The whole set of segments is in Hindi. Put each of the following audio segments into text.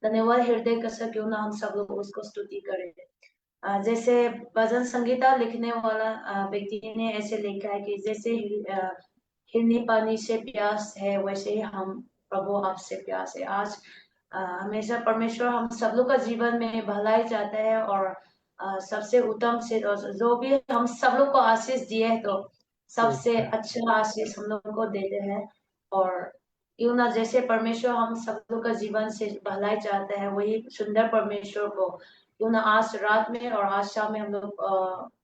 धन्यवाद हृदय कैसा क्यों ना हम सब लोग उसको स्तुति करें। जैसे भजन संगीता लिखने वाला व्यक्ति ने ऐसे लिखा है कि जैसे हिरनी पानी से प्यास है वैसे ही हम प्रभु आपसे प्यास है। आज हमेशा परमेश्वर हम सब लोग का जीवन में भलाई चाहता है और सबसे उत्तम से जो भी हम सब लोग को आशीष दिए है तो सबसे अच्छा आशीष हम लोग को देते हैं। और क्यों ना जैसे परमेश्वर हम सब लोग का जीवन से भलाई चाहता है वही सुंदर परमेश्वर को क्यों ना आज रात में और आज शाम में हम लोग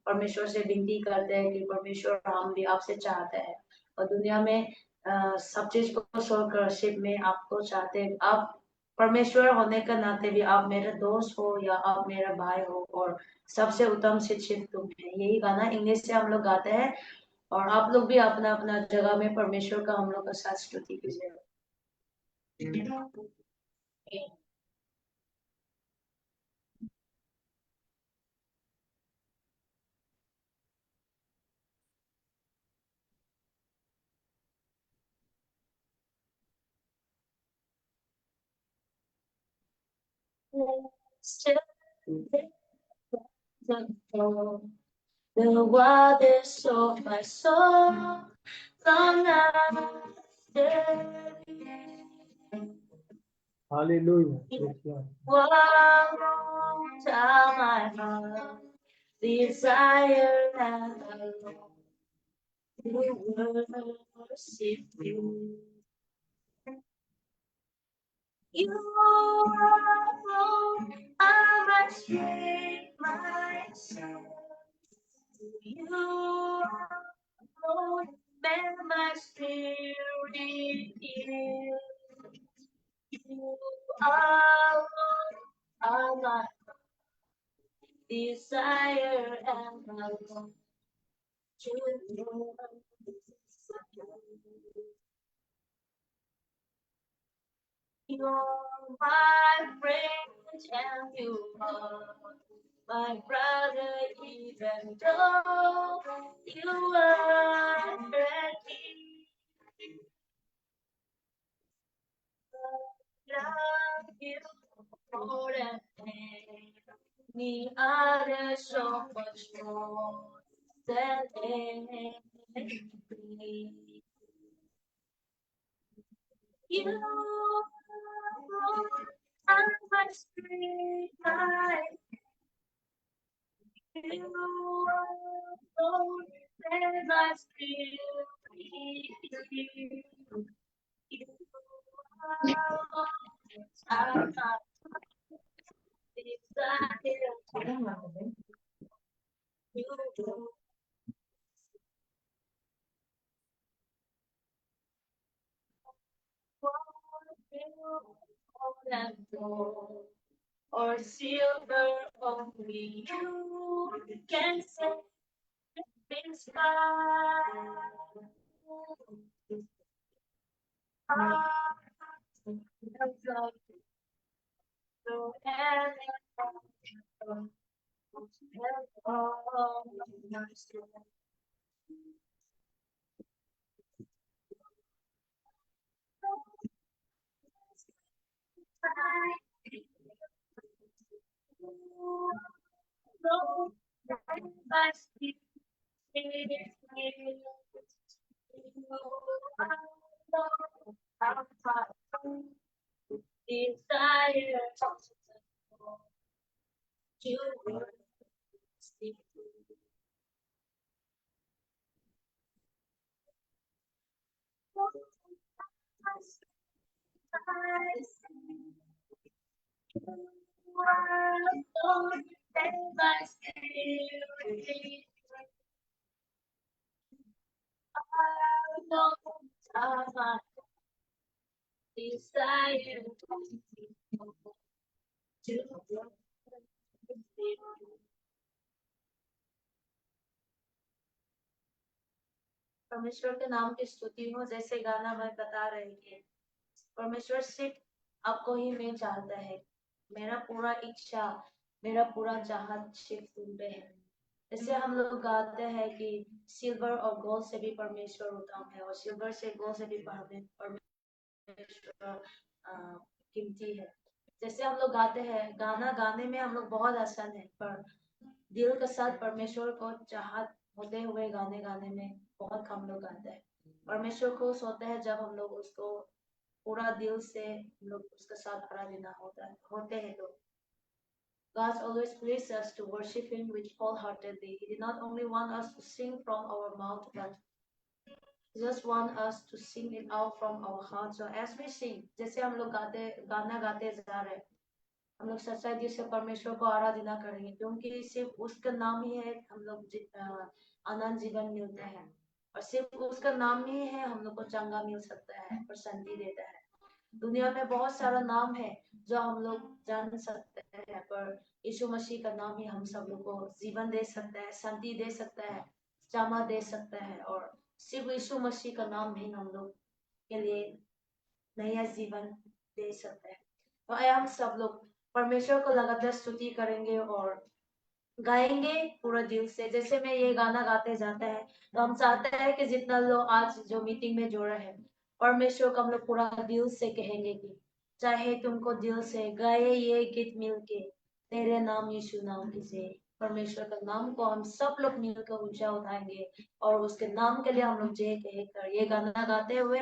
परमेश्वर से विनती करते हैं कि परमेश्वर हम भी आपसे चाहते हैं और दुनिया में सब चीज को छोड़कर सिर्फ में आपको चाहते हैं। आप परमेश्वर होने के नाते भी आप मेरा दोस्त हो या आप मेरा भाई हो और सबसे उत्तम शिक्षित तुम है। यही गाना इंग्लिश से हम लोग गाते हैं और आप लोग भी अपना अपना जगह में परमेश्वर का हम लोग का साथ स्तुति कीजिए। The waters of my soul long after. Hallelujah. One time my heart desire and I long to worship you. You alone are my strength, my soul. You alone bear my spirit in. You alone are my desire and my love to know. You're my friend and you are my brother, even though you are ready. Love you more than any other, so much more than anything. You are my strength, my you are my spirit. You are my desire. You and gold or silver only you can set things by. So desire to worship. Desire to परमेश्वर के नाम की स्तुति हो। जैसे गाना में बता रहे कि परमेश्वर सिर्फ आपको ही मैं चाहता है। मेरा पूरा इच्छा मेरा पूरा चाहत सिर्फ तुम पे है। जैसे हम लोग गाते हैं कि सिल्वर और गोल्ड से भी परमेश्वर उत्तम है और सिल्वर से गोल्ड से भी परमेश्वर कीमती है। जैसे हम लोग गाते हैं, गाना गाने में हम लोग बहुत आसान है, पर दिल के साथ परमेश्वर को चाहत होते हुए गाने गाने में बहुत कम लोग गाते हैं। परमेश्वर को सोते हैं जब हम लोग उसको पूरा दिल से हम लोग उसके साथ आराधना होते हैं तो God always pleased us to worship Him with wholeheartedly. He did not only want us to sing from our mouth, but He just want us to sing it out from our heart. So as we sing, जैसे हम लोग गाना गाते जा रहे हैं, हम लोग सच्चाई दिल से परमेश्वर को आराधना करेंगे, क्योंकि सिर्फ उसका नाम ही है हम लोग आनंद जीवन मिलता है, और सिर्फ उसका नाम ही है हम लोग को चंगा मिल सकता है और शांति देता है। दुनिया में बहुत सारा नाम है जो हम लोग जान सकते हैं, पर यीशु मसीह का नाम ही हम सब लोग को जीवन दे सकता है, शांति दे सकता है, क्षमा दे सकता है, और सिर्फ यीशु मसीह का नाम ही हम लोग के लिए नया जीवन दे सकता है। तो आइए हम सब लोग परमेश्वर को लगातार स्तुति करेंगे और गाएंगे पूरा दिल से। जैसे मैं ये गाना गाते जाता है तो हम चाहते हैं कि जितना लोग आज जो मीटिंग में जुड़े हैं, परमेश्वर को हम लोग पूरा दिल से कहेंगे कि चाहे तुमको दिल से गाए ये गीत मिलके, तेरे नाम यीशु नाम की जय। परमेश्वर का नाम को हम सब लोग मिलकर ऊंचा उठाएंगे और उसके नाम के लिए हम लोग जय कहकर ये गाना गाते हुए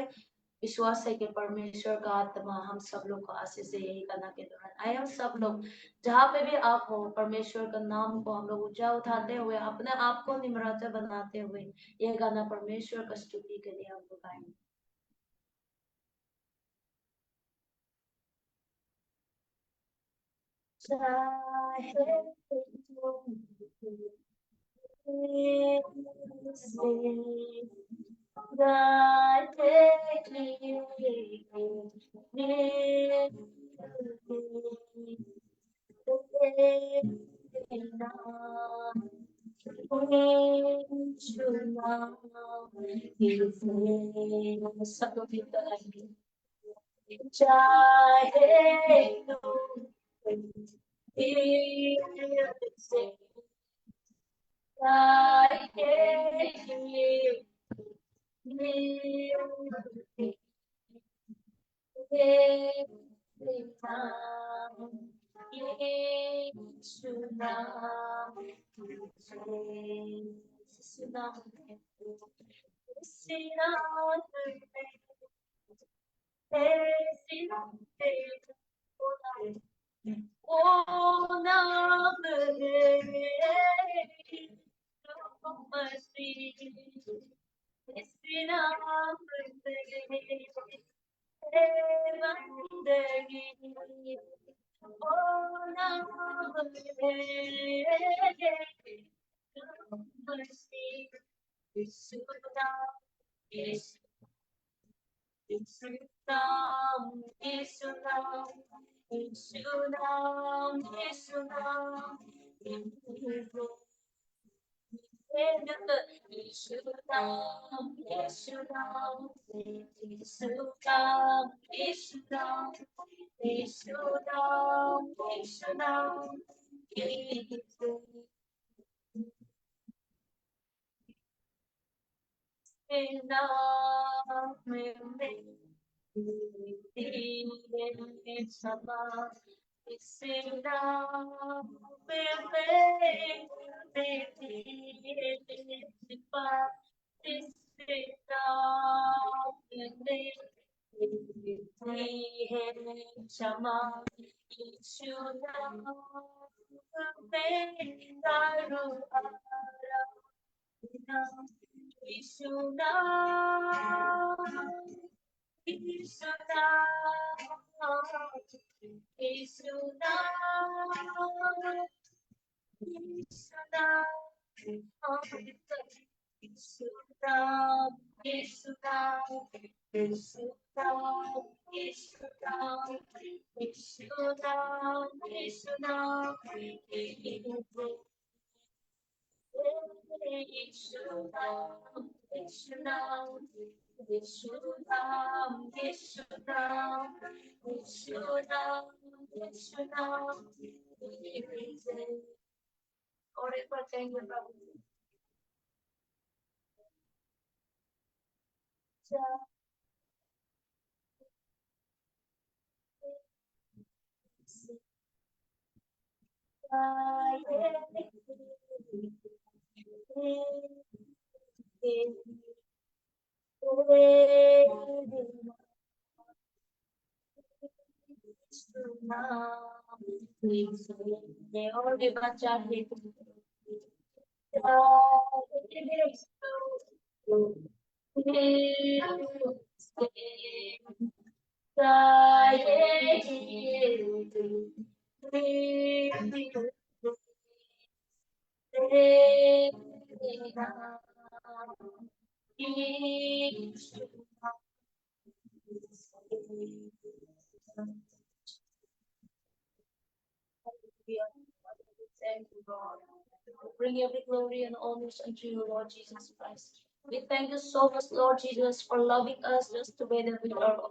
विश्वास है कि परमेश्वर का आत्मा हम सब लोग को आशीष से यही गाना के दौरान आए। हम सब लोग जहाँ पे भी आप हो, परमेश्वर का नाम को हम लोग ऊंचा उठाते हुए अपने आप को निम्रता बनाते हुए ये गाना परमेश्वर का स्तुति के लिए हम लोग गाएंगे। चाहे सब लोग गीत गाएंगे। चाहे तुम दिल से गाए क्षमा और एक बार कहेंगे प्रभु और भी बच्चा है Thank you, God. Bring every glory and honor unto you, Lord Jesus Christ. We thank you so much, Lord Jesus, for loving us just the way that we are.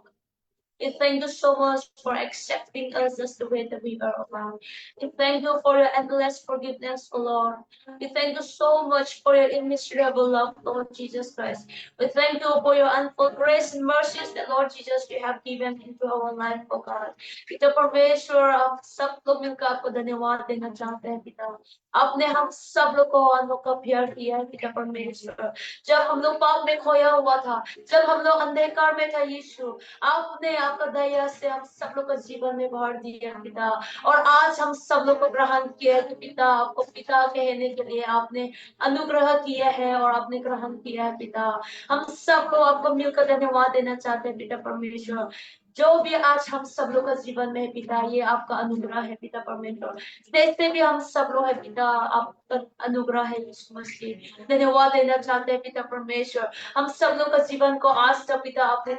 We thank you so much for accepting us just the way that we are, oh God. We thank you for your endless forgiveness, oh Lord. We thank you so much for your immeasurable love, Lord Jesus Christ. We thank you for your untold grace and mercies that, Lord Jesus, you have given into our life, oh God. पिता परमेश्वर, आप सब लोग मिलकर आपको धन्यवाद देना चाहते हैं पिता। आपने हम सब लोग को अनोखा प्यार किया है पिता परमेश्वर। जब हम लोग पाप में खोया हुआ था, जब हम लोग अंधकार में था यीशु, आपने आपका दया से हम सब लोग को जीवन में भर दिया पिता। और आज हम सब लोग को ग्रहण किया कि पिता, आपको पिता कहने के लिए आपने अनुग्रह किया है और आपने ग्रहण किया है पिता। हम सब लोग आपको मिलकर धन्यवाद देना चाहते हैं पिता परमेश्वर। जो भी आज हम सब लोग का जीवन में है पिता, ये आपका अनुग्रह है पिता परमेश्वर। जैसे भी हम सब लोग है पिता, आपका अनुग्रह है यीशु मसीह। धन्यवाद देना चाहते हैं पिता परमेश्वर। हम सब लोग का जीवन को आज तक पिता आपने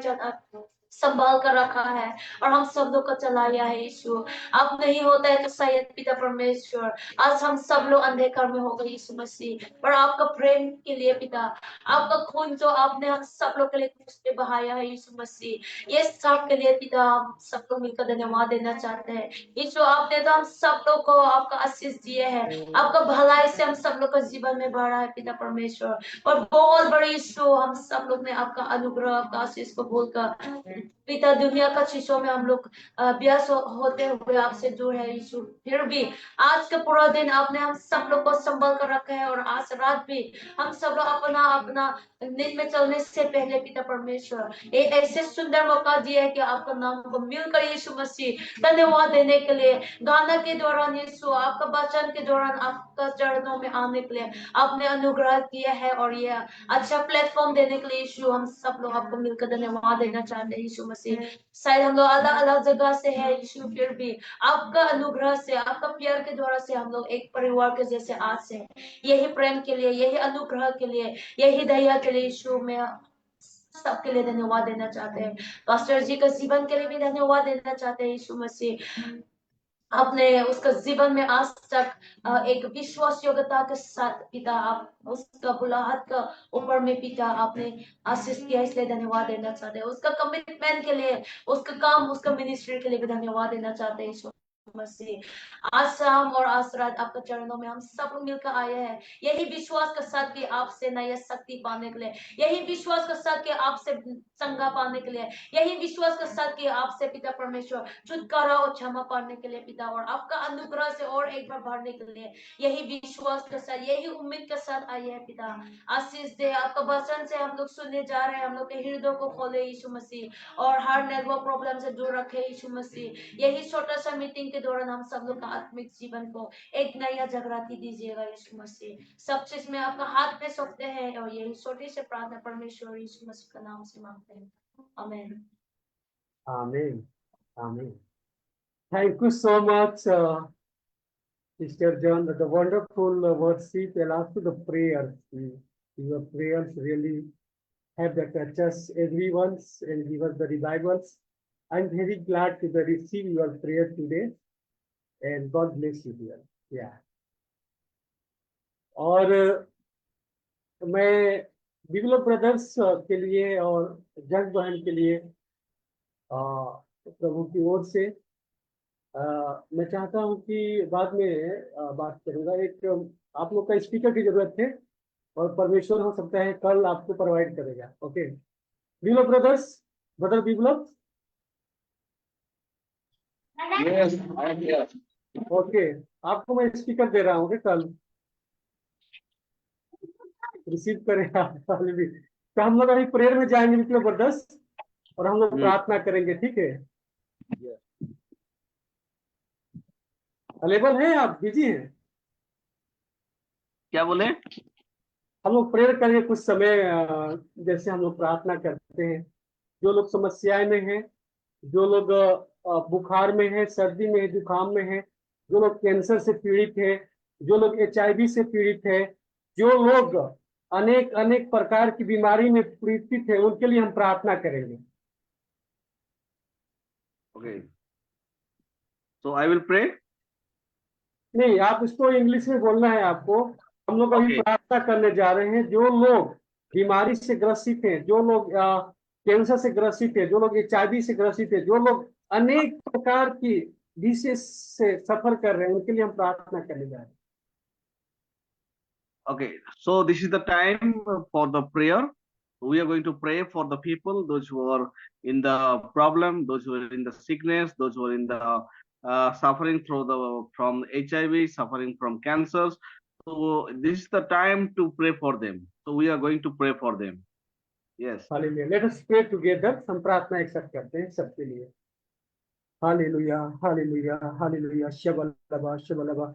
संभाल कर रखा है और हम सब लोग का चलाया है यीशु। आप नहीं होता है तो शायद पिता परमेश्वर आज हम सब लोग अंधकार में हो गए यीशु मसीह। पर आपका प्रेम के लिए पिता, आपका खून जो आपने हम सब लोग के लिए क्रूस पे बहाया है यीशु मसीह, ये सब के लिए पिता हम सब लोग मिलकर धन्यवाद देना चाहते हैं यीशु। आपने तो हम सब लोग को आपका आशीष दिए है, आपका भलाई से हम सब लोग का जीवन में बढ़ा है पिता परमेश्वर। और बहुत बड़ी यीशु, हम सब लोग ने आपका अनुग्रह, आपका आशीष को भूलकर पिता दुनिया का चीजों में हम लोग अभ्यास होते हुए आपसे दूर है यीशु। फिर भी आज का पूरा दिन आपने हम सब लोग को संभाल कर रखा है और आज रात भी हम सब लोग अपना अपना नींद में चलने से पहले पिता परमेश्वर एक ऐसे सुंदर मौका दिया है कि आपका नाम को मिलकर यीशु मसीह धन्यवाद देने के लिए, गाना के दौरान यीशु, आपका वचन के दौरान आपका चरणों में आने के लिए आपने अनुग्रह किया है। और ये अच्छा प्लेटफॉर्म देने के लिए यीशु, हम सब लोग आपको मिलकर धन्यवाद देना चाहते हैं यीशु मसीह। शायद हम लोग अलग अलग जगह से है यीशु, फिर भी आपका अनुग्रह से, आपका प्यार के द्वारा से हम लोग एक परिवार के जैसे आज से यही प्रेम के लिए, यही अनुग्रह के लिए, यही दया के लिए यीशु में सबके लिए धन्यवाद देना चाहते हैं। पास्टर जी का जीवन के लिए भी धन्यवाद देना चाहते हैं यीशु मसीह। आपने उसका जीवन में आज तक एक विश्वास योग्यता के साथ पिता, आप उसका बुलाहट का ऊपर में पिता आपने आशीष किया, इसलिए धन्यवाद देना चाहते हैं। उसका कमिटमेंट के लिए, उसका काम, उसका मिनिस्ट्री के लिए भी धन्यवाद देना चाहते हैं यीशु मसीह। आज शाम और आज रात आपके चरणों में हम सब लोग मिलकर आए हैं, यही विश्वास के साथ कि आपसे नया शक्ति पाने के लिए, यही विश्वास के साथ कि आपसे संगा पाने के लिए, यही विश्वास के साथ कि आपसे पिता परमेश्वर छुटकारा और क्षमा पाने के लिए पिता, और आपका अनुग्रह से और एक बार भरने के लिए, यही विश्वास के साथ, यही उम्मीद के साथ आए हैं पिता। आशीष दे, आपका वचन से हम लोग सुनने जा रहे हैं, हम लोग के हृदय को खोले यीशु मसीह और हर नेटवर्क प्रॉब्लम से दूर रखे यीशु मसीह। यही छोटा सा मीटिंग के दौरान हम सब लोग का आत्मिक जीवन को एक नया जागृति दीजिएगा यीशु मसीह। सब चीज में आपका हाथ में सौंपते हैं और यही छोटी से प्रार्थना परमेश्वर यीशु मसीह का नाम से मांगते हैं, आमीन। Amen. Amen. Thank you so much, Sister John. The wonderful worship and also the prayers. Your prayers really have that touch us everyone's and give us the revivals. I'm very glad to receive your prayer today, and God bless you, dear. Yeah. और मैं बिगलो ब्रदर्स के लिए और जग बहन के लिए प्रभु की ओर से मैं चाहता हूं कि बाद में बात करूंगा। एक आप लोग का स्पीकर की जरूरत है और परमेश्वर हो सकता है कल आपको प्रोवाइड करेगा। Okay Bigelow brothers, brother Bigelow. Yes, I am here. Okay, आपको मैं स्पीकर दे रहा हूँ कल, रिसीव करें आप कल भी। तो हम लोग अभी प्रेयर में जाएंगे मित्रों जबरदस्त, और हम लोग प्रार्थना करेंगे, ठीक है? अवेलेबल है, आप बिजी हैं? क्या बोले? हम लोग प्रेयर करेंगे कुछ समय, जैसे हम लोग प्रार्थना करते हैं। जो लोग समस्याएं में हैं, जो लोग बुखार में है, सर्दी में है, जुकाम में है, जो लोग कैंसर से पीड़ित है, जो लोग HIV से पीड़ित है, जो लोग अनेक अनेक प्रकार की बीमारी में पीड़ित है, उनके लिए हम प्रार्थना करेंगे। Okay, so I will pray. नहीं, आप इसको इंग्लिश में बोलना है आपको। हम लोग अभी ओके, प्रार्थना करने जा रहे हैं। जो लोग बीमारी से ग्रसित हैं, जो लोग कैंसर से ग्रसित है, जो लोग HIV से ग्रसित है, जो लोग अनेक प्रकार की डिसीज से सफर कर रहे हैं, उनके लिए हम प्रार्थना करने जा रहे हैं। okay, so this is the time for the prayer. We are going to pray for the people, those who are in the problem, those who are in the sickness, those who are in the suffering from HIV, suffering from cancers. So this is the time to pray for them. So we are going to pray for them. Yes. Hallelujah, let us pray together. हम प्रार्थना एक साथ करते हैं सबके लिए। हालेलुया, हालेलुया, हालेलुया, शबलबा शबलबा।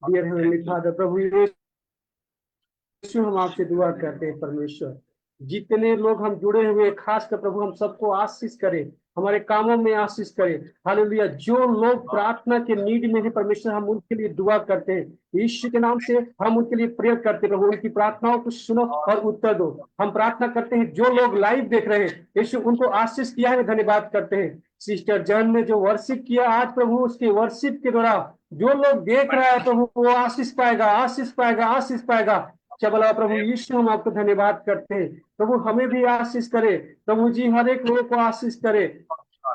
डियर हेवनली फादर, प्रभु यीशु, हम आपसे दुआ करते हैं परमेश्वर, जितने लोग हम जुड़े हुए हैं, खासकर प्रभु हम सबको आशीष करें, हमारे कामों में आशीष करें। हालेलुया, जो लोग प्रार्थना के नीड में है परमेश्वर, हम उनके लिए दुआ करते हैं यीशु के नाम से। हम उनके लिए प्रेयर करते हैं प्रभु, उनकी प्रार्थनाओं को सुनो और उत्तर दो। हम प्रार्थना करते हैं जो लोग लाइव देख रहे हैं यीशु, उनको आशीष किया है, धन्यवाद करते हैं। सिस्टर जन ने जो वर्शिप किया आज प्रभु, उसके वर्शिप के द्वारा जो लोग देख रहा है प्रभु, वो आशीष पाएगा, आशीष पाएगा, आशीष पाएगा। चबला प्रभु यीशु, हम आपको धन्यवाद करते हैं प्रभु, हमें भी आशीष करे प्रभु जी, हर एक लोगों को आशीष करे।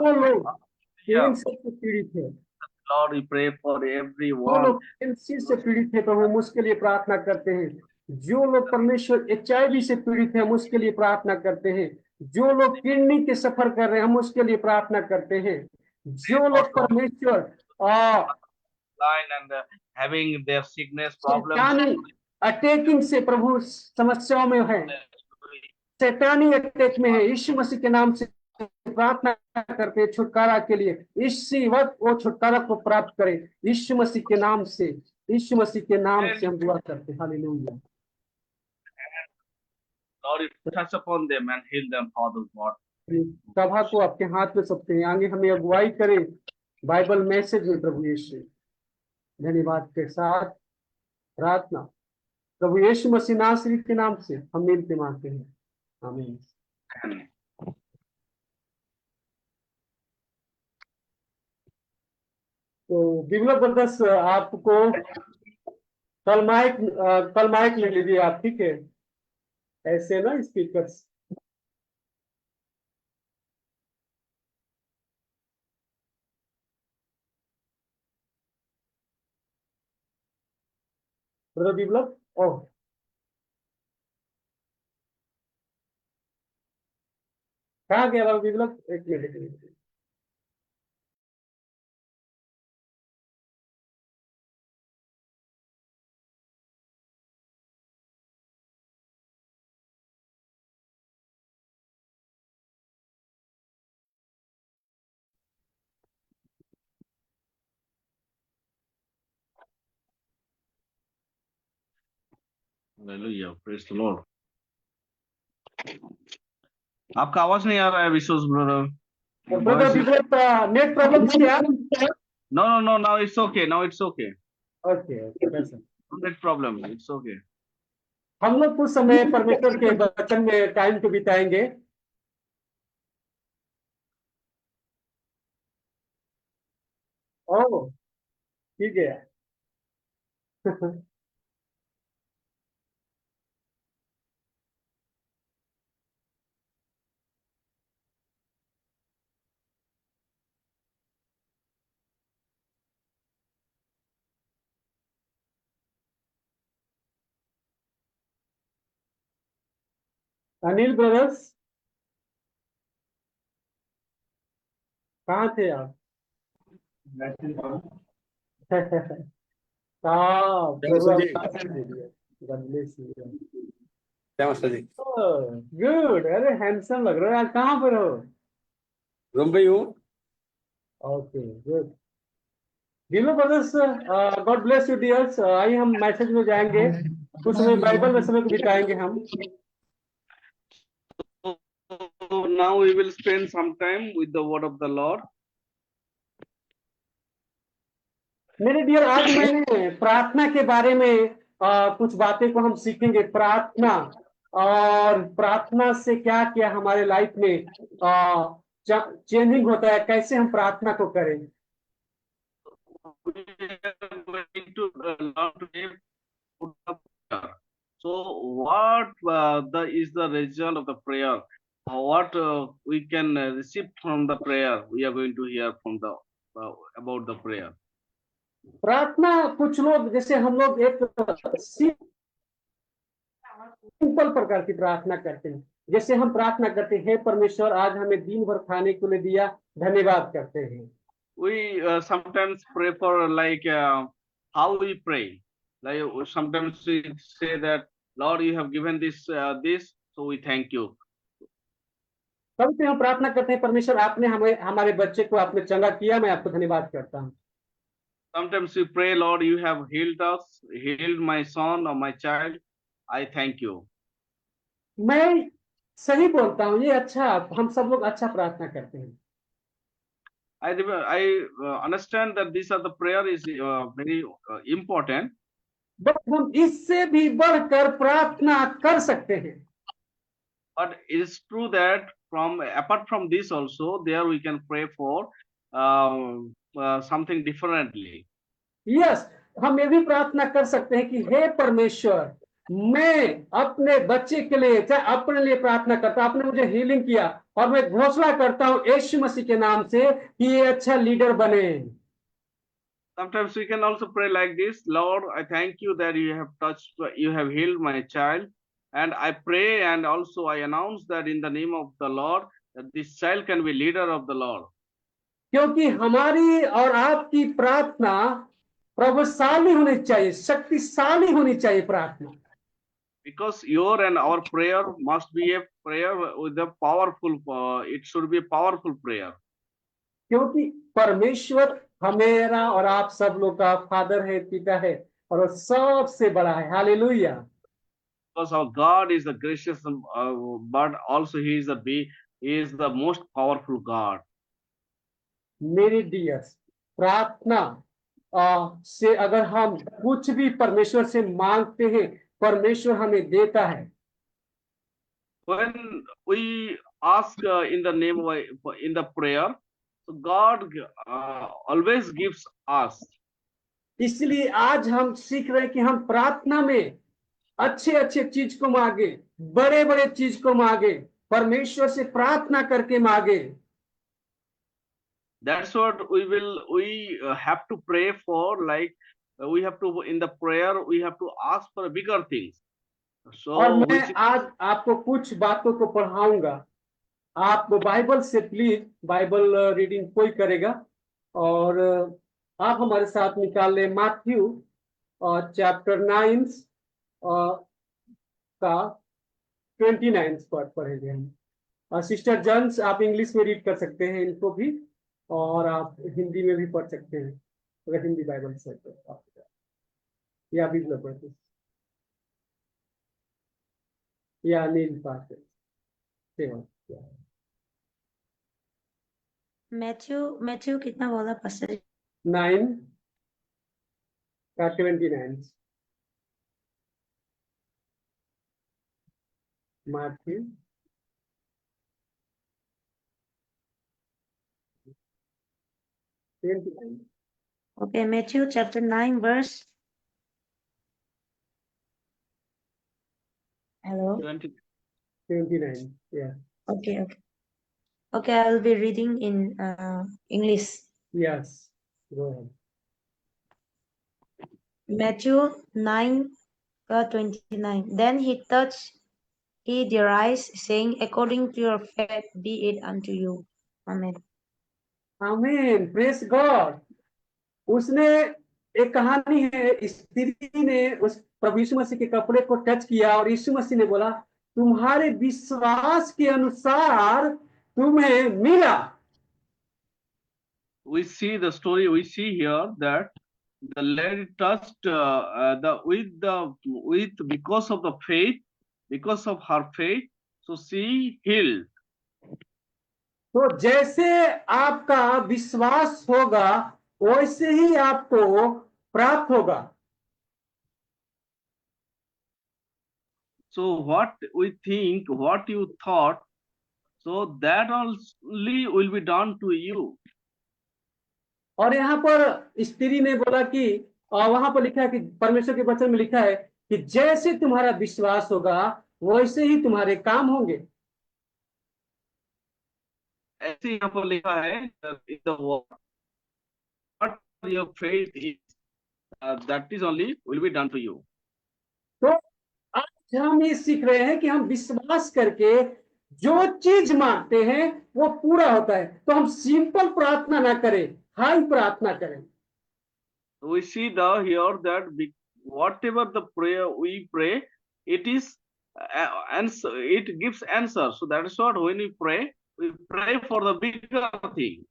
वो लोग Yeah. कैंसर से पीड़ित है, Lord, we pray for जो everyone. लोग कैंसर से पीड़ित है प्रभु, हम उसके लिए प्रार्थना करते हैं। जो लोग परमेश्वर HIV से पीड़ित है, हम उसके लिए प्रार्थना करते हैं। जो लोग किडनी के सफर कर रहे हैं, हम उसके लिए प्रार्थना करते हैं। जो लोग परमेश्वर Line and having their sickness problems. शैतानी अटैकिंग से प्रभु समस्याओं में है, शैतानी अटैक में है, यीशु मसीह के नाम से प्रार्थना करते हैं छुटकारा के लिए। इसी वक्त वो छुटकारा को प्राप्त करे यीशु मसीह के नाम से। यीशु मसीह के नाम से हम दुआ करते हैं। Hallelujah. Lord, you touch upon them and heal them, Father God. सभा को आपके हाथ में सौंपते हैं, आगे हमें अगुवाई करें बाइबल मैसेज में प्रभु यीशु। धन्यवाद के साथ प्रार्थना प्रभु यीशु मसीह नासरी के नाम से हम मिलते मांगते हैं, आमीन। तो बिमला ब्रदर्स, आपको कल माइक ले लीजिए आप, ठीक है? ऐसे ना स्पीकर्स। ब्रदर बिप्लब, ओह कहाँ गया ब्रदर बिप्लब? एक मिनट, एक minute. Hallelujah, praise the Lord. आपका आवाज नहीं आ रहा है विश्वास brother. Brother Biplab, net problem थी क्या? No, no, no. Now it's okay. Now it's okay. Okay okay, वैसा Net problem. It's okay. हम लोग कुछ समय परमेश्वर के वचन में टाइम को बिताएंगे। ओह ठीक है। अनिल ब्रदर्स, कहाँ थे आप? हाँ, जय master ji. God bless you. जय मास्टर जी। गुड, अरे हैंडसम लग रहा है। आज कहाँ पर हो? रूम पे ही हूँ। Okay, good. Dear brothers, God bless you dears. आइए हम मैसेज में जाएंगे, कुछ समय बाइबल में समय को बिताएंगे हम। So now we will spend some time with the word of the Lord. मेरे डियर, आज मैंने प्रार्थना के बारे में कुछ बातें को हम सीखेंगे। प्रार्थना, और प्रार्थना से क्या क्या हमारे लाइफ में चेंजिंग होता है, कैसे हम प्रार्थना को करें। We are going to learn today about the prayer. So what is the result of the prayer? What we can receive from the prayer? We are going to hear from the about the prayer. प्रार्थना, कुछ लोग, जैसे हम लोग एक सिंपल प्रकार की प्रार्थना करते हैं। जैसे हम प्रार्थना करते हैं, हे परमेश्वर, आज हमें दिन भर खाने को ले दिया, धन्यवाद करते हैं। We sometimes pray for like how we pray. Like sometimes we say that Lord, you have given this, so we thank you. कभी कभी हम प्रार्थना करते हैं, परमेश्वर आपने हमें, हमारे बच्चे को आपने चंगा किया, मैं आपको धन्यवाद करता हूँ। Sometimes we pray, Lord, you have healed us, healed my son or my child. I thank you. मैं सही बोलता हूँ, ये अच्छा, हम सब लोग अच्छा प्रार्थना करते हैं। I understand that these are the prayer is very important. But हम इससे भी बढ़कर प्रार्थना कर सकते हैं। But it is true that apart from this also, there we can pray for something differently. Yes, हम ये भी प्रार्थना कर सकते हैं कि हे परमेश्वर, मैं अपने बच्चे के लिए, चाहे अपने लिए प्रार्थना करता हूं, आपने मुझे हीलिंग किया, और मैं घोषणा करता हूं यीशु मसीह के नाम से कि ये अच्छा लीडर बने। Sometimes we can also pray like this: Lord, I thank you that you have touched, you have healed my child, and I pray and also I announce that in the name of the Lord, that this child can be leader of the Lord. क्योंकि हमारी और आपकी प्रार्थना प्रभावशाली होनी चाहिए, शक्तिशाली होनी चाहिए प्रार्थना। Because your and our prayer must be a prayer with a powerful. It should be a powerful prayer. क्योंकि परमेश्वर हमेरा और आप सब लोग का फादर है, पिता है, और वो सबसे बड़ा है। Hallelujah. Because our God is the gracious, but also He is the most powerful God. मेरे डियर्स, प्रार्थना से अगर हम कुछ भी परमेश्वर से मांगते हैं, परमेश्वर हमें देता है। When we ask in the name of, in the prayer, so God always gives us. इसलिए आज हम सीख रहे हैं कि हम प्रार्थना में अच्छे अच्छे चीज को मांगे, बड़े बड़े चीज को मांगे, परमेश्वर से प्रार्थना करके मांगे। That's what we have to pray for. Like we have to, in the prayer, we have to ask for bigger things. और So मैं which आज आपको कुछ बातों को पढ़ाऊंगा। आप बाइबल से प्लीज, बाइबल रीडिंग कोई करेगा, और आप हमारे साथ निकाल लें मैथ्यू चैप्टर 9 का 29 पद पढ़ेंगे हम। सिस्टर जन्स, आप इंग्लिश में रीड कर सकते हैं इनको भी, और आप हिंदी में भी पढ़ सकते हैं अगर हिंदी बाइबल से तो या भी पढ़ते या नील पाते। मैथ्यू कितना बोला पास्टर? 9 का 29। Matthew 29। Okay, Matthew chapter 9 verse. Hello. 29, yeah. Okay. Okay, I will be reading in English. Yes, go ahead. Matthew 9:29. Then he touched their eyes, saying, "According to your faith, be it unto you." Amen. आमीन, प्रेस गॉड। उसने एक कहानी है, स्त्री ने उस प्रभु यीशु मसीह के कपड़े को टच किया और यीशु मसीह ने बोला, तुम्हारे विश्वास के अनुसार तुम्हें मिला। We see the story. We see here that the lady touched because of the faith, because of her faith, so she healed. तो जैसे आपका विश्वास होगा वैसे ही आपको प्राप्त होगा। So what we think, what you thought, so that only will be done to you. और यहाँ पर स्त्री ने बोला कि वहां पर लिखा है कि परमेश्वर के वचन में लिखा है कि जैसे तुम्हारा विश्वास होगा वैसे ही तुम्हारे काम होंगे। ऐसे यहाँ पर लिखा है in the word, what your faith is, that is only will be done to you. तो आज हम ये सीख रहे हैं कि हम विश्वास करके जो चीज मांगते हैं वो पूरा होता है। तो हम सिंपल प्रार्थना ना करें, हाई प्रार्थना करें। We see here that whatever the prayer we pray, it is answer. It gives answer. So that is what when we pray for the bigger thing.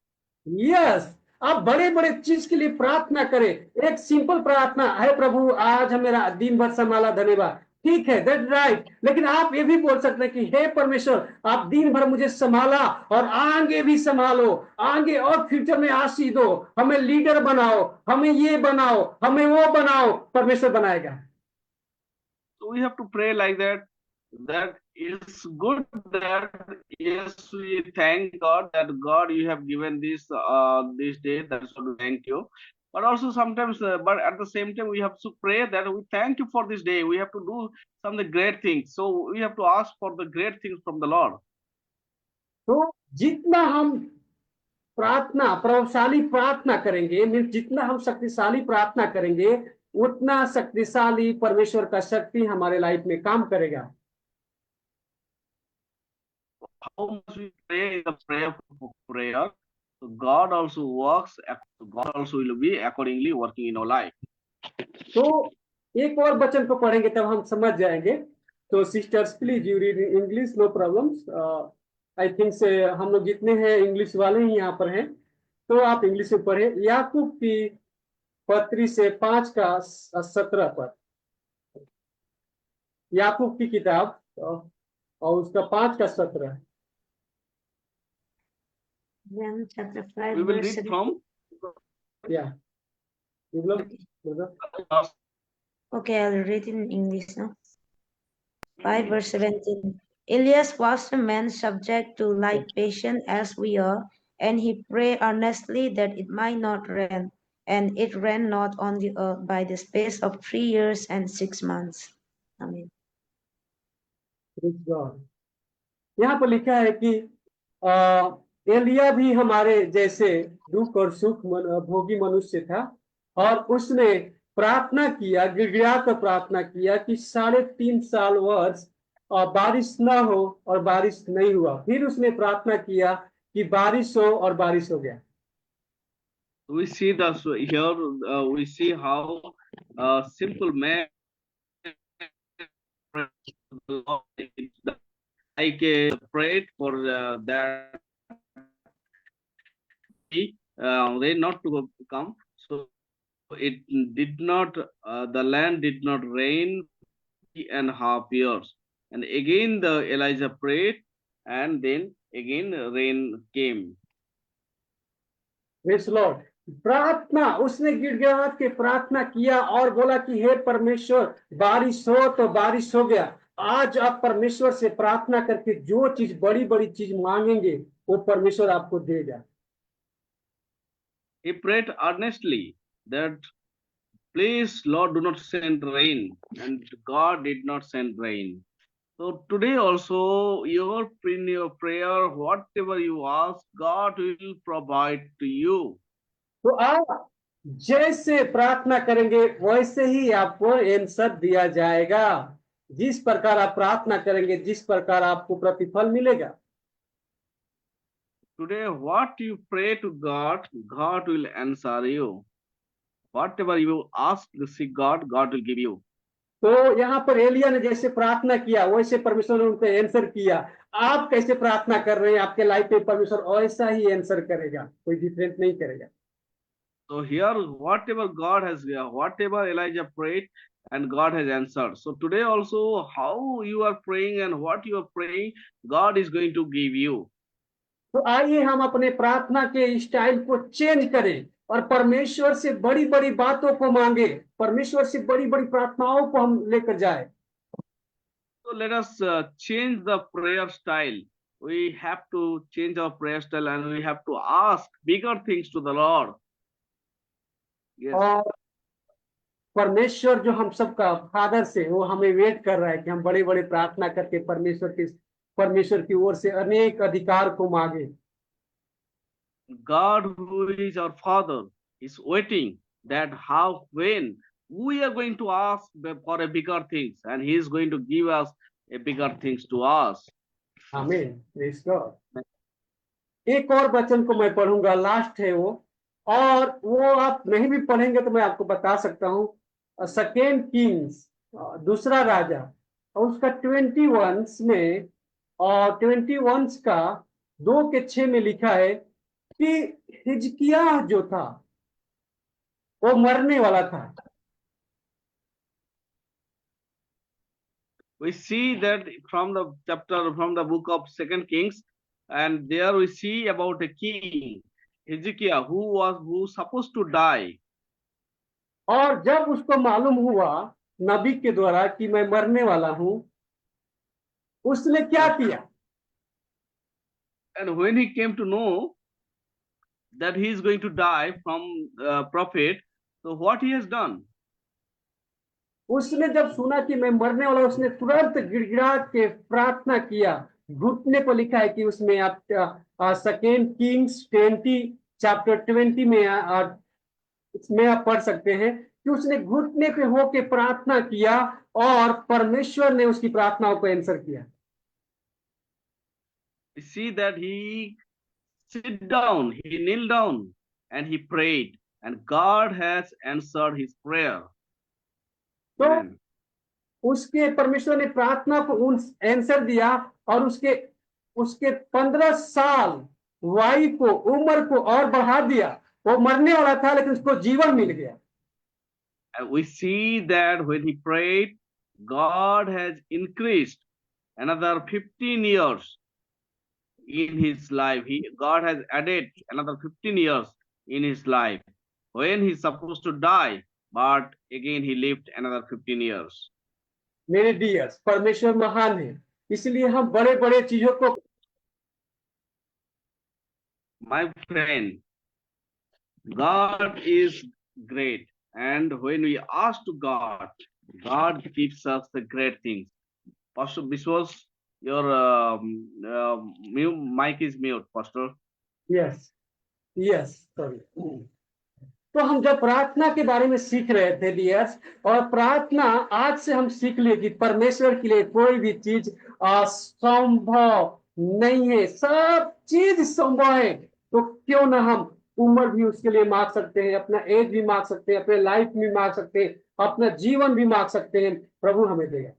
Yes, आप बड़े बड़े चीज के लिए प्रार्थना करें। एक सिंपल प्रार्थना है, प्रभु आज मेरा दिन भर संभाला, धन्यवाद, ठीक है, दैट राइट। लेकिन आप ये भी बोल सकते हैं कि हे परमेश्वर, आप दिन भर मुझे संभाला और आगे भी संभालो, आगे और फ्यूचर में आशीष दो, हमें लीडर बनाओ, हमें ये बनाओ, हमें वो बनाओ। परमेश्वर बनाएगा। So we have to pray like that. That is good. That yes, we thank God that God you have given this day. That's what we thank you. But also sometimes, but at the same time, we have to pray that we thank you for this day. We have to do some of the great things. So we have to ask for the great things from the Lord. तो जितना हम प्रार्थना, प्रभावशाली प्रार्थना करेंगे, जितना हम शक्तिशाली प्रार्थना करेंगे, उतना शक्तिशाली परमेश्वर का शक्ति हमारे लाइफ में काम करेगा। How much we pray in the prayer, so God also works. God also will be accordingly working in our life. तो एक और वचन को पढ़ेंगे तब हम समझ जाएंगे। तो sisters please you read in English, no problems. I think से हम लोग जितने हैं इंग्लिश वाले ही यहाँ पर हैं, तो आप इंग्लिश में पढ़े। याकूब की पत्री से 5:17 पर, याकूब की किताब और उसका 5:17। Then chapter 5, We will verse read from. Yeah. Okay, I'll read in English now. 5 verse 17. Elias was a man subject to like passion as we are, and he prayed earnestly that it might not rain. And it rained not on the earth by the space of 3 years and 6 months. Amen. यहाँ पर लिखा है कि एलिया भी हमारे जैसे दुख और सुख भोगी मनुष्य था, और उसने प्रार्थना किया, गिड़गिड़ा कर प्रार्थना किया कि 3.5 साल वर्ष बारिश ना हो, और बारिश नहीं हुआ। फिर उसने प्रार्थना किया कि बारिश हो, और बारिश हो गया। We see here, we see how simple man like prayed for that rain not to come. So it did not, the land did not rain 3.5 years. And again the Elijah prayed, and then again rain came. Praise Lord. प्रार्थना, उसने गिड़गिड़ा के प्रार्थना किया और बोला कि हे परमेश्वर, बारिश हो, तो बारिश हो गया। आज आप परमेश्वर से प्रार्थना करके जो चीज, बड़ी बड़ी चीज मांगेंगे, वो परमेश्वर आपको देगा। He prayed earnestly that please Lord do not send rain, and God did not send rain. So today also in your prayer, whatever you ask, God will provide to you. तो आप जैसे प्रार्थना करेंगे वैसे ही आपको आंसर दिया जाएगा। जिस प्रकार आप प्रार्थना करेंगे, जिस प्रकार आपको प्रतिफल मिलेगा। Today what you pray to God, God will answer you. whatever you ask to seek God, God will give you. तो यहाँ पर एलिया ने जैसे प्रार्थना किया वैसे परमेश्वर ने उनको आंसर किया। आप कैसे प्रार्थना कर रहे हैं, आपके लाइफ पे परमेश्वर ऐसा ही आंसर करेगा, कोई डिफरेंट नहीं करेगा। So here, whatever Elijah prayed, and God has answered. So today also, how you are praying and what you are praying, God is going to give you. तो आइए हम अपने प्रार्थना के स्टाइल को चेंज करें और परमेश्वर से बड़ी बड़ी बातों को मांगे, परमेश्वर से बड़ी बड़ी प्रार्थनाओं को हम लेकर जाए। So let us change the prayer style. We have to change our prayer style and we have to ask bigger things to the Lord. Yes. और परमेश्वर जो हम सबका फादर से, वो हमें वेट कर रहा है कि हम बड़े बड़े प्रार्थना करके परमेश्वर की ओर से अनेक अधिकार को मांगे। God, who is our Father, is waiting that how, when we are going to ask for a bigger things, and He is going to give us a bigger things to us. आमीन, प्रेज गॉड। एक और वचन को मैं पढ़ूंगा, लास्ट है वो, और वो आप नहीं भी पढ़ेंगे तो मैं आपको बता सकता हूँ। सेकेंड किंग्स, दूसरा राजा, और उसका 21 में और 21 का 2:6 में लिखा है कि हिजकिय्याह जो था वो मरने वाला था। We see that from the book of Second Kings, and there we see about a king, Hezekiah, who supposed to die. और जब उसको मालूम हुआ नबी के द्वारा कि मैं मरने वाला हूं, उसने क्या किया? And when he came to know that he is going to die from prophet, so what he has done? उसने जब सुना कि मैं मरने वाला, उसने तुरंत गिड़गिड़ा के प्रार्थना किया। घुटने पर लिखा है कि उसमें आप सेकेंड किंग्स 20 में इसमें आप पढ़ सकते हैं कि उसने घुटने पे होके प्रार्थना किया और परमेश्वर ने उसकी प्रार्थनाओं को आंसर किया। We see that he sit down, he kneel down, and he prayed, and God has answered his prayer. तो Amen. उसके परमेश्वर ने प्रार्थना को आंसर दिया और उसके 15 साल वाइफ को, उम्र को और बढ़ा दिया। वो मरने वाला था लेकिन उसको जीवन मिल गया। And we see that when he prayed, God has increased another 15 years in his life. God has added another 15 years in his life. When he's supposed to die, but again he lived another 15 years. मेरे डियर्स, परमेश्वर महान है, इसलिए हम बड़े बड़े चीजों को, My friend, God is great, and when we ask to God, God gives us the great things. Pastor Biswas, your mic is mute, Pastor. Yes sorry. तो हम जब प्रार्थना के बारे में सीख रहे थे डियर्स, और प्रार्थना आज से हम सीख लिए कि परमेश्वर के लिए कोई भी चीज असंभव नहीं है, सब चीज संभव है। तो क्यों ना हम उम्र भी उसके लिए मांग सकते हैं, अपना एज भी मांग सकते हैं, अपने लाइफ भी मांग सकते हैं, अपना जीवन भी मांग सकते हैं, प्रभु हमें देगा।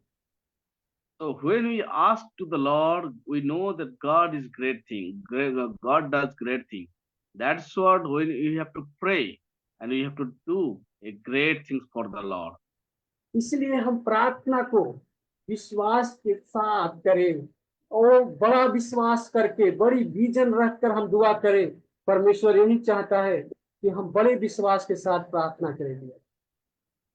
So when we ask to the Lord, we know that God is great thing. God does great thing. That's what when we have to pray and we have to do a great things for the Lord. इसलिए हम प्रार्थना को विश्वास के साथ करें और बड़ा विश्वास करके, बड़ी विजन रखकर हम दुआ करें। परमेश्वर यही चाहता है कि हम बड़े विश्वास के साथ प्रार्थना करें।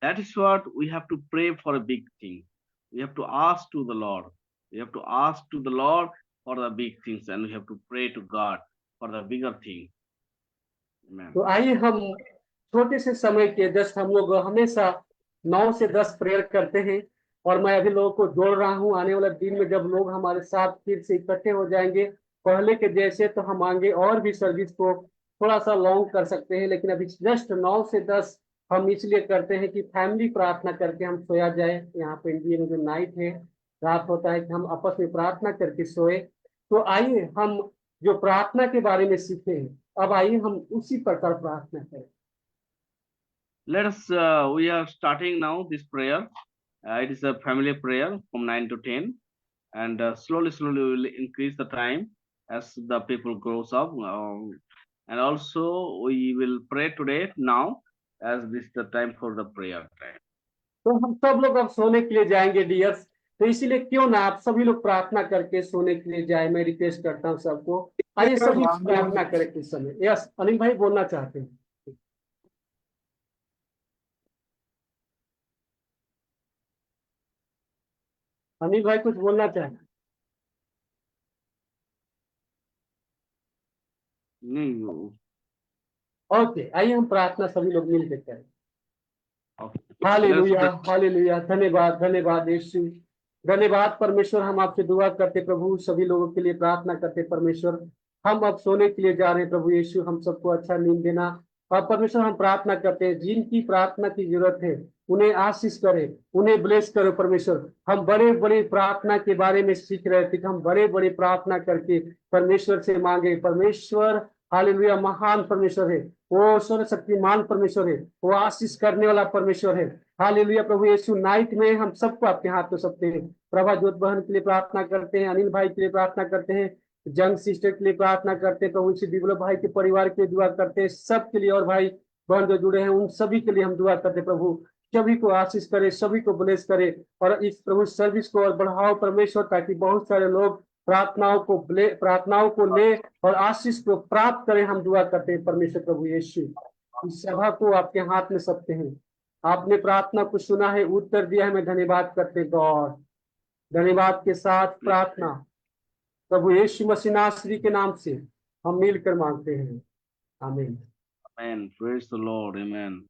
That is what we have to pray for a big thing. We have to ask to the Lord. We have to ask to the Lord for the big things, and we have to pray to God for the bigger thing. Amen. तो आइए हम छोटे से समय के जस्ट हम लोग हमेशा 9 से 10 प्रेयर करते हैं, और मैं अभी लोगों को जोड़ रहा हूं। आने वाले दिन में जब लोग हमारे साथ फिर से इकट्ठे हो जाएंगे पहले के जैसे, तो हम आगे और भी सर्विस को थोड़ा सा लॉन्ग कर सकते हैं, लेकिन अभी जस्ट 9 से 10 हम इसलिए करते हैं कि फैमिली प्रार्थना करके हम सोया जाए। यहाँ पे इंडिया में जो नाइट है, रात होता है, कि हम आपस में प्रार्थना करके सोए। तो आइए हम जो प्रार्थना के बारे में सीखे हैं, अब आइए हम उसी प्रकार प्रार्थना करें। Let us, we are starting now this prayer. It is a family prayer from 9 to 10. And slowly we will increase the time as the people grows up. And also we will pray today now as this is the time for the prayer time. तो हम सब लोग अब सोने के लिए जाएंगे डियर्स, तो इसीलिए क्यों ना आप सभी लोग प्रार्थना करके सोने के लिए जाए। मैं रिक्वेस्ट करता हूँ सबको, आइए सभी प्रार्थना करें इस समय। यस, अनिल भाई बोलना चाहते हैं। अनिल भाई कुछ बोलना चाहें? नहीं। ओके, आइए हम प्रार्थना सभी लोग मिलकर करें। Okay. Hallelujah, Let's pray. Hallelujah, धन्यवाद, धन्यवाद यीशु, धन्यवाद परमेश्वर। हम आपसे दुआ करते प्रभु, सभी लोगों के लिए प्रार्थना करते परमेश्वर। हम अब सोने के लिए जा रहे हैं प्रभु यीशु, हम सबको अच्छा नींद देना। और परमेश्वर हम प्रार्थना करते हैं जिनकी प्रार्थना की जरूरत है उन्हें आशीष करे, उन्हें ब्लेस करो परमेश्वर। हम बड़े बड़े प्रार्थना के बारे में सीख रहे थे कि हम बड़े बड़े प्रार्थना करके परमेश्वर से मांगे। परमेश्वर हालेलुया महान परमेश्वर है, वो सर्वशक्तिमान परमेश्वर है, वो आशीष करने वाला परमेश्वर है। हालेलुया प्रभु यीशु, नाइट में हम सबको आपके हाथ में सकते हैं। प्रभा जोत बहन के लिए प्रार्थना करते हैं, अनिल भाई के लिए प्रार्थना करते हैं, जंग सिस्टर के लिए प्रार्थना करते हैं प्रभु, इसी विप्लव भाई के परिवार के लिए दुआ करते हैं, सबके लिए, और भाई बहन जो जुड़े हैं उन सभी के लिए हम दुआ करते हैं प्रभु। सभी को आशीष करे, सभी को ब्लेस करे, और इस प्रभु सर्विस को और बढ़ाओ परमेश्वर, ताकि बहुत सारे लोग प्रार्थनाओं को ले और आशीष को प्राप्त करें। हम दुआ करते हैं परमेश्वर प्रभु यीशु, इस सभा को आपके हाथ में सौंपते हैं। आपने प्रार्थना को सुना है, उत्तर दिया है, मैं धन्यवाद करते गॉड। धन्यवाद के साथ प्रार्थना प्रभु यीशु मसीह नासरी के नाम से हम मिलकर मांगते हैं, आमीन। Amen. Praise the Lord. Amen.